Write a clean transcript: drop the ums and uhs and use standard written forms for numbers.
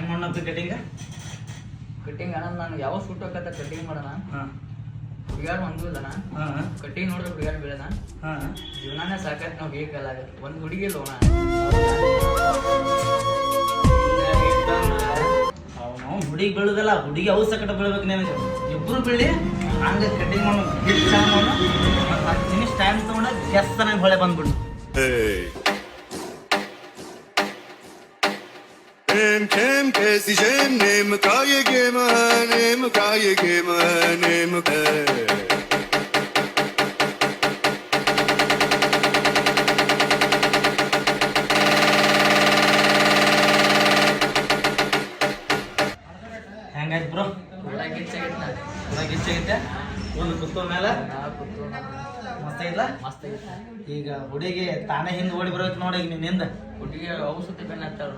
ಹೆಂಗ್ ಮಾಡೋಣ ಕಟಿಂಗ್ ಅಣ್ಣ ನಾನು ಯಾವ ಸೂಟ್ ಹಾಕತ್ತ ಕಟಿಂಗ್ ಮಾಡೋಣ. ಹುಡುಗಾಡ್ ಒಂದಿಲ್ಲಣ್ಣ, ಕಟಿಂಗ್ ನೋಡಿದ್ರೆ ಹುಡುಗಾಡ್ ಬೀಳಣ. ಜೀವನಾನೇ ಸಾಕತ್ ನಾವು ಬೇಕಲ್ಲ, ಒಂದು ಹುಡುಗಿ ಲೋಣ ನಾವು ಹುಡುಗಿ ಬೀಳುದಲ್ಲ, ಹುಡುಗಿ ಅವು ಸಕಟ ಬೀಳ್ಬೇಕು. ನಿನಗೆ ಇಬ್ರು ಬೀಳಿ ಹಂಗೆ ಕಟಿಂಗ್ ಮಾಡೋಣ. ಒಂದು 10 ನಿಮಿಷ ಟೈಮ್ ತಗೊಂಡ ಜಾಸ್ತಿ ನಂಗೆ ಹೊಳೆ ಬಂದ್ಬಿಡು. Kem kesi jem nem kaye gema nem kaye gema nem ka ಹೆಂಗಾಯ್ತು ಬ್ರೋ? ಗಿಚ್ಚಾಗೈತೆ ಒಂದು ಕುತ್ತೋ ಮೇಲೆ ಮಸ್ತ್ ಐತ್ಲ? ಮಸ್ತ್ ಐತೆ. ಈಗ ಹುಡುಗಿ ತಾನೇ ಹಿಂದೆ ಓಡಿ ಬರ್ಬೇಕು ನೋಡಿ. ಈಗ ನಿನ್ನಿಂದ ಹುಡುಗಿ ಔಷಧಿ ಬೆನ್ನ ಹತ್ತಾಳ.